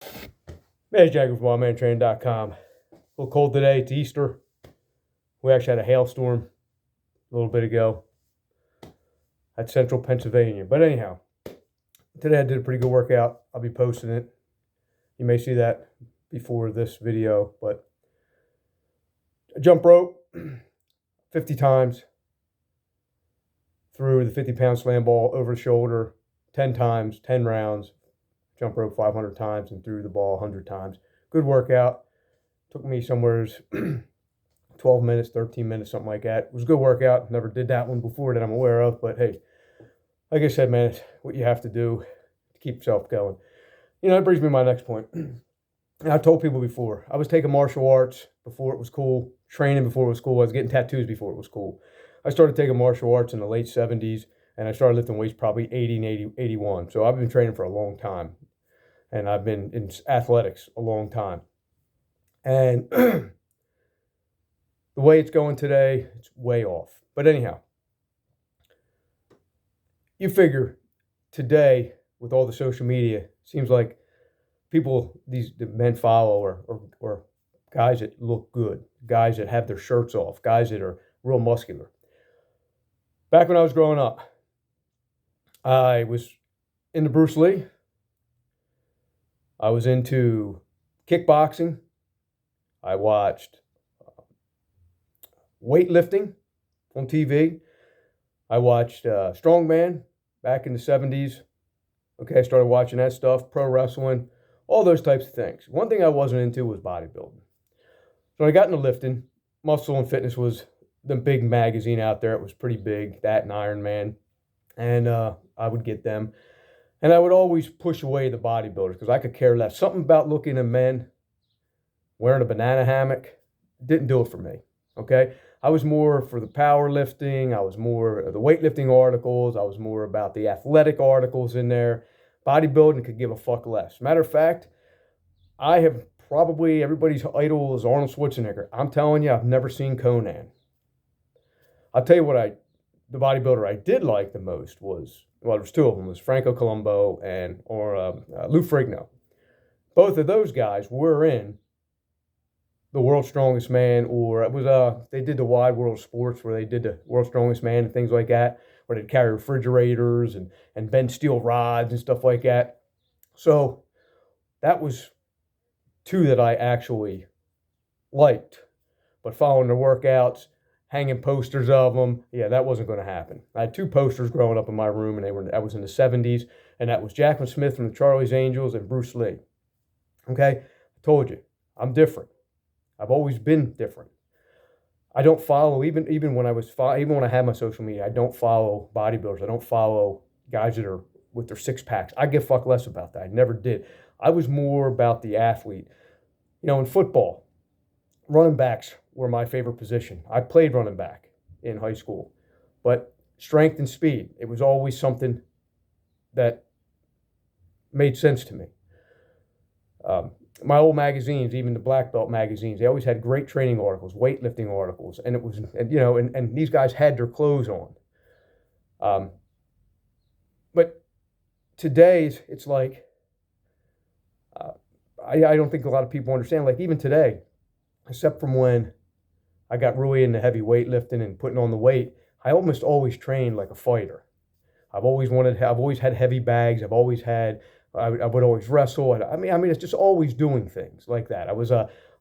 Hey, Jack with WildManTraining.com. A little cold today. It's Easter. We actually had a hailstorm a little bit ago at central Pennsylvania. But anyhow, today I did a pretty good workout. I'll be posting it. You may see that before this video. But I jump rope 50 times through the 50-pound slam ball over the shoulder, 10 times, 10 rounds. Jump rope 500 times and threw the ball 100 times. Good workout. Took me somewhere 12 minutes, 13 minutes, something like that. It was a good workout. Never did that one before that I'm aware of. But hey, like I said, man, it's what you have to do to keep yourself going. That brings me to my next point. And I told people before, I was taking martial arts before it was cool, training before it was cool. I was getting tattoos before it was cool. I started taking martial arts in the late 70s, and I started lifting weights probably 80 and 81. So I've been training for a long time, and I've been in athletics a long time. And the way it's going today, it's way off. But anyhow, you figure today with all the social media, seems like people, the men follow or guys that look good, guys that have their shirts off, guys that are real muscular. Back when I was growing up, I was into Bruce Lee. I was into kickboxing. I watched weightlifting on TV. I watched strongman back in the 70s. Okay, I started watching that stuff, pro wrestling, all those types of things. One thing I wasn't into was bodybuilding. So when I got into lifting, Muscle and Fitness was the big magazine out there. It was pretty big, that and Iron Man. And I would get them. And I would always push away the bodybuilders because I could care less. Something about looking at men wearing a banana hammock didn't do it for me, okay? I was more for the powerlifting. I was more of the weightlifting articles. I was more about the athletic articles in there. Bodybuilding could give a fuck less. Matter of fact, I have probably everybody's idol is Arnold Schwarzenegger. I'm telling you, I've never seen Conan. I'll tell you what the bodybuilder I did like the most was, well, there was two of them, was Franco Columbu and Lou Ferrigno. Both of those guys were in the World's Strongest Man, or it was they did the Wide World Sports where they did the World's Strongest Man and things like that, where they'd carry refrigerators and bend steel rods and stuff like that. So that was two that I actually liked. But following their workouts, hanging posters of them, yeah, that wasn't going to happen. I had two posters growing up in my room, and that was in the 70s, and that was Jackman Smith from the Charlie's Angels and Bruce Lee. Okay, I told you, I'm different. I've always been different. I don't follow even when I had my social media. I don't follow bodybuilders. I don't follow guys that are with their six packs. I give fuck less about that. I never did. I was more about the athlete. In football, running backs were my favorite position. I played running back in high school, but strength and speed, it was always something that made sense to me. My old magazines, even the black belt magazines, they always had great training articles, weightlifting articles, and it was, and these guys had their clothes on. But today's, it's like, I don't think a lot of people understand, like even today, except from when I got really into heavy weightlifting and putting on the weight, I almost always trained like a fighter. I've always had heavy bags. I would always wrestle. I mean, it's just always doing things like that. I was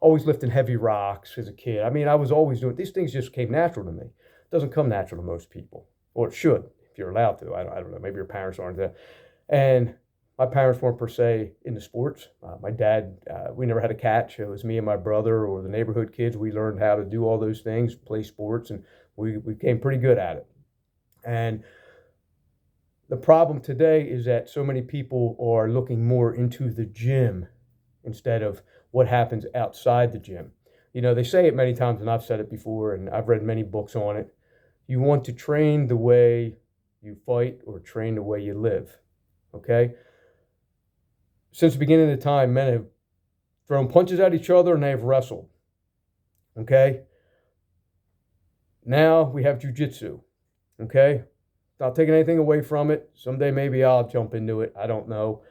always lifting heavy rocks as a kid. I was always doing these things. Just came natural to me. It doesn't come natural to most people, or it should if you're allowed to. I don't know. Maybe your parents aren't that. And my parents weren't per se into sports. My dad, we never had a catch. It was me and my brother or the neighborhood kids. We learned how to do all those things, play sports, and we became pretty good at it. And the problem today is that so many people are looking more into the gym instead of what happens outside the gym. They say it many times, and I've said it before, and I've read many books on it. You want to train the way you fight or train the way you live, okay? Since the beginning of time, men have thrown punches at each other and they have wrestled, okay? Now we have jiu-jitsu, okay? Not taking anything away from it. Someday maybe I'll jump into it. I don't know.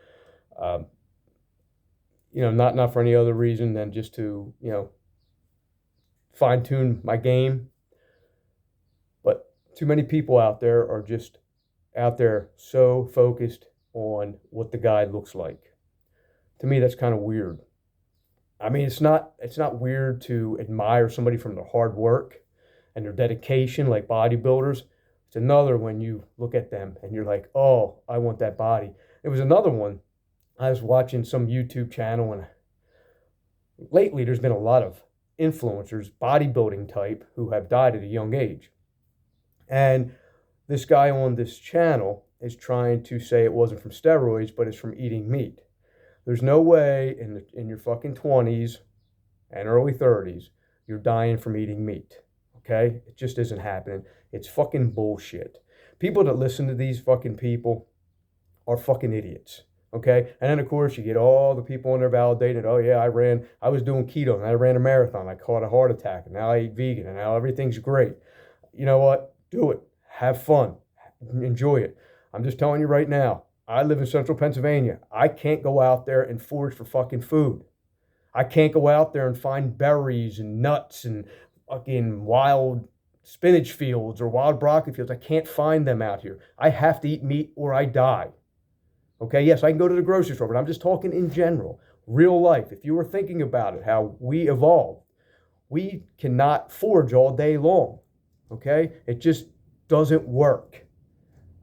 not for any other reason than just to, fine tune my game. But too many people out there are just out there so focused on what the guy looks like. To me, that's kind of weird. I mean, it's not weird to admire somebody from their hard work and their dedication, like bodybuilders. It's another when you look at them and you're like, oh, I want that body. It was another one. I was watching some YouTube channel, and lately there's been a lot of influencers, bodybuilding type, who have died at a young age. And this guy on this channel is trying to say it wasn't from steroids, but it's from eating meat. There's no way in your fucking 20s and early 30s you're dying from eating meat. Okay? It just isn't happening. It's fucking bullshit. People that listen to these fucking people are fucking idiots. Okay? And then, of course, you get all the people on there validated. Oh, yeah, I was doing keto, and I ran a marathon. I caught a heart attack, and now I eat vegan, and now everything's great. You know what? Do it. Have fun. Enjoy it. I'm just telling you right now, I live in central Pennsylvania. I can't go out there and forage for fucking food. I can't go out there and find berries and nuts and fucking wild spinach fields or wild broccoli fields. I can't find them out here. I have to eat meat or I die. Okay, yes, I can go to the grocery store, but I'm just talking in general. Real life. If you were thinking about it, how we evolved, we cannot forage all day long. Okay? It just doesn't work.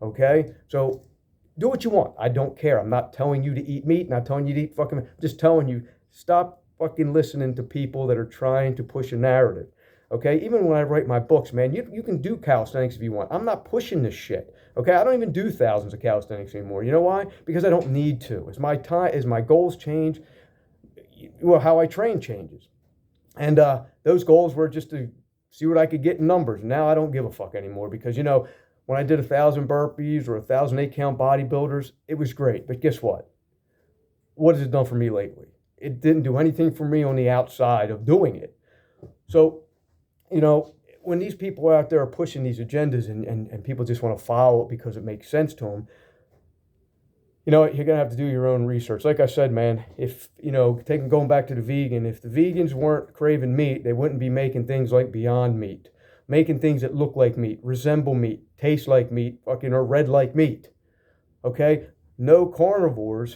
Okay? So do what you want. I don't care. I'm not telling you to eat meat, not telling you to eat fucking, I'm just telling you, stop fucking listening to people that are trying to push a narrative. Okay? Even when I write my books, man, you can do calisthenics if you want. I'm not pushing this shit. Okay? I don't even do thousands of calisthenics anymore. You know why? Because I don't need to. As my goals change, well, how I train changes. And those goals were just to see what I could get in numbers. Now I don't give a fuck anymore because, when I did 1,000 burpees or 1,000 8-count bodybuilders, it was great. But guess what? What has it done for me lately? It didn't do anything for me on the outside of doing it. So, when these people out there are pushing these agendas and people just want to follow it because it makes sense to them, you're going to have to do your own research. Like I said, man, if, going back to the vegan, if the vegans weren't craving meat, they wouldn't be making things like Beyond Meat. Making things that look like meat, resemble meat, taste like meat, or read like meat. Okay? No carnivore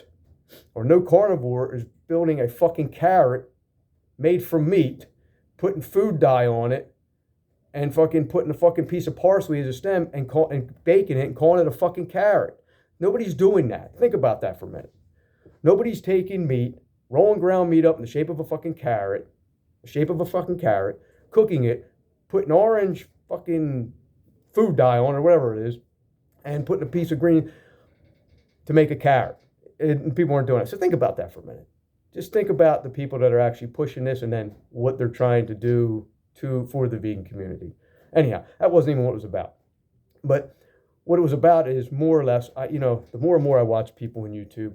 is building a fucking carrot made from meat, putting food dye on it, and fucking putting a fucking piece of parsley as a stem and baking it and calling it a fucking carrot. Nobody's doing that. Think about that for a minute. Nobody's taking meat, rolling ground meat up in the shape of a fucking carrot, cooking it, putting orange fucking food dye on it or whatever it is, and putting a piece of green to make a carrot. And people aren't doing it. So think about that for a minute. Just think about the people that are actually pushing this and then what they're trying to do for the vegan community. Anyhow, that wasn't even what it was about. But what it was about is more or less, the more and more I watch people on YouTube,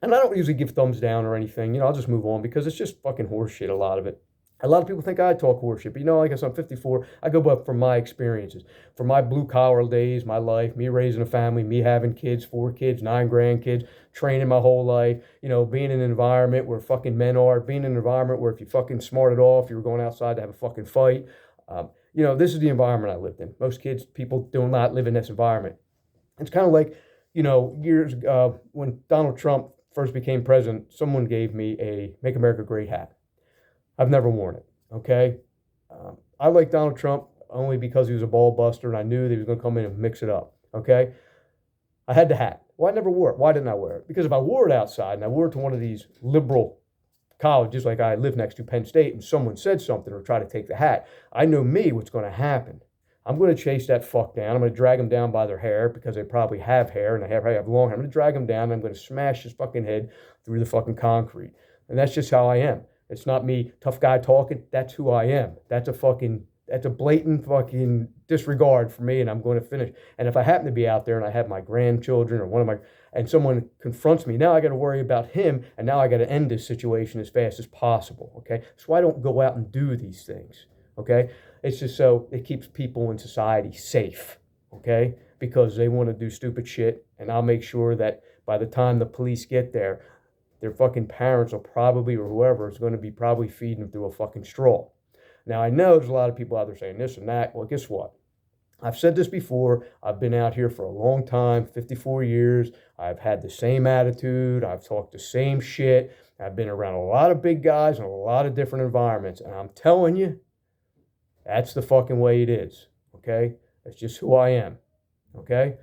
and I don't usually give thumbs down or anything, I'll just move on because it's just fucking horseshit, a lot of it. A lot of people think I talk horseshit, but like I said, I'm 54. I go up from my experiences, from my blue-collar days, my life, me raising a family, me having kids, 4 kids, 9 grandkids, training my whole life, being in an environment where fucking men are, being in an environment where if you fucking smarted off, you were going outside to have a fucking fight. This is the environment I lived in. Most people do not live in this environment. It's kind of like, years ago, when Donald Trump first became president, someone gave me a Make America Great hat. I've never worn it, okay? I like Donald Trump only because he was a ball buster and I knew that he was going to come in and mix it up, okay? I had the hat. Well, I never wore it. Why didn't I wear it? Because if I wore it outside and I wore it to one of these liberal colleges like I live next to Penn State and someone said something or tried to take the hat, I know what's going to happen. I'm going to chase that fuck down. I'm going to drag them down by their hair because they probably have hair and they probably have long hair. I'm going to drag them down and I'm going to smash his fucking head through the fucking concrete. And that's just how I am. It's not me, tough guy talking. That's who I am. That's a blatant fucking disregard for me, and I'm going to finish. And if I happen to be out there and I have my grandchildren or and someone confronts me, now I got to worry about him, and now I got to end this situation as fast as possible, okay? So I don't go out and do these things, okay? It's just so it keeps people in society safe, okay? Because they want to do stupid shit, and I'll make sure that by the time the police get there, their fucking parents will probably, or whoever, is going to be probably feeding them through a fucking straw. Now, I know there's a lot of people out there saying this and that. Well, guess what? I've said this before. I've been out here for a long time, 54 years. I've had the same attitude. I've talked the same shit. I've been around a lot of big guys in a lot of different environments. And I'm telling you, that's the fucking way it is. Okay? That's just who I am. Okay?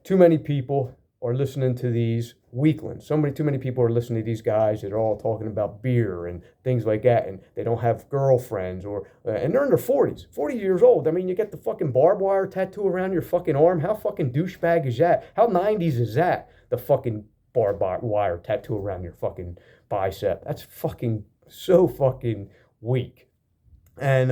Too many people are listening to these weaklings. Too many people are listening to these guys that are all talking about beer and things like that, and they don't have girlfriends, and they're in their 40s, 40 years old. I mean, you get the fucking barbed wire tattoo around your fucking arm. How fucking douchebag is that? How 90s is that? The fucking barbed wire tattoo around your fucking bicep. That's fucking so fucking weak. And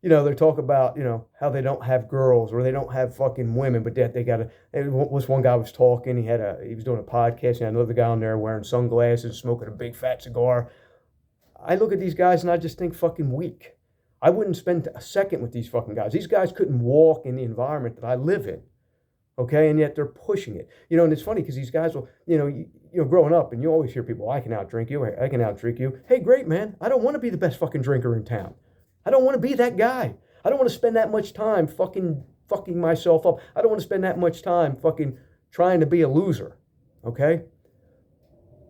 they talk about, how they don't have girls or they don't have fucking women, but that they got to. This one guy was talking. He was doing a podcast, and another guy on there wearing sunglasses, smoking a big fat cigar. I look at these guys and I just think fucking weak. I wouldn't spend a second with these fucking guys. These guys couldn't walk in the environment that I live in. Okay, and yet they're pushing it. And it's funny because these guys will, growing up, and you always hear people, I can outdrink you, I can outdrink you. Hey, great, man. I don't want to be the best fucking drinker in town. I don't want to be that guy. I don't want to spend that much time fucking myself up. I don't want to spend that much time fucking trying to be a loser. Okay?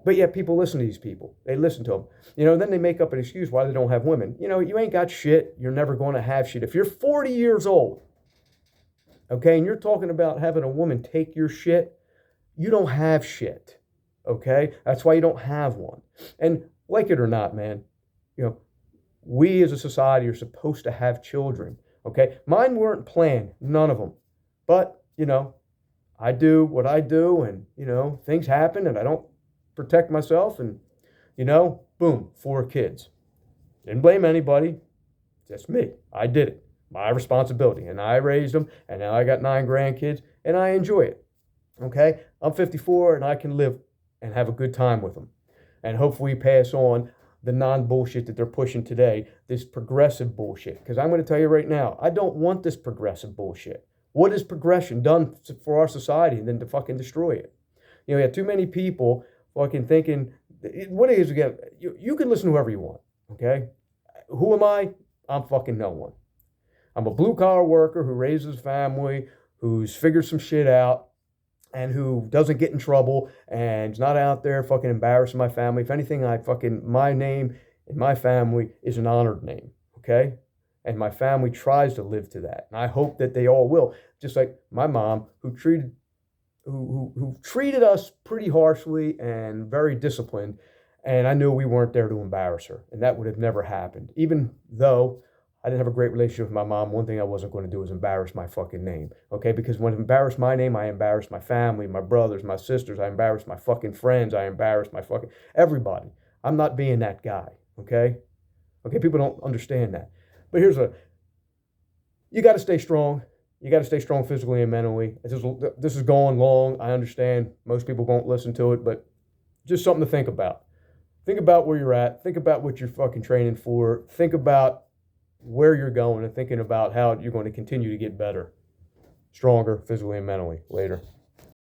But yet people listen to these people. They listen to them. Then they make up an excuse why they don't have women. You ain't got shit. You're never going to have shit. If you're 40 years old, okay, and you're talking about having a woman take your shit, you don't have shit. Okay? That's why you don't have one. And like it or not, man, we as a society are supposed to have children, okay? Mine weren't planned, none of them. But, I do what I do, and, things happen, and I don't protect myself, and, boom, 4 kids. Didn't blame anybody, just me. I did it. My responsibility, and I raised them, and now I got 9 grandkids, and I enjoy it, okay? I'm 54, and I can live and have a good time with them, and hopefully pass on the non-bullshit that they're pushing today, this progressive bullshit. Because I'm going to tell you right now, I don't want this progressive bullshit. What has progression done for our society than to fucking destroy it? You have too many people fucking thinking, what it is, again, you can listen to whoever you want, okay? Who am I? I'm fucking no one. I'm a blue-collar worker who raises a family, who's figured some shit out, and who doesn't get in trouble and is not out there fucking embarrassing my family. If anything, my name in my family is an honored name, okay? And my family tries to live to that. And I hope that they all will. Just like my mom, who treated us pretty harshly and very disciplined, and I knew we weren't there to embarrass her. And that would have never happened. Even though I didn't have a great relationship with my mom, one thing I wasn't going to do was embarrass my fucking name, okay? Because when I embarrass my name, I embarrass my family, my brothers, my sisters, I embarrass my fucking friends, I embarrass my fucking everybody. I'm not being that guy, okay? Okay, people don't understand that. But you got to stay strong. You got to stay strong physically and mentally. This is going long. I understand most people won't listen to it, but just something to think about. Think about where you're at. Think about what you're fucking training for. Think about where you're going and thinking about how you're going to continue to get better, stronger physically and mentally later.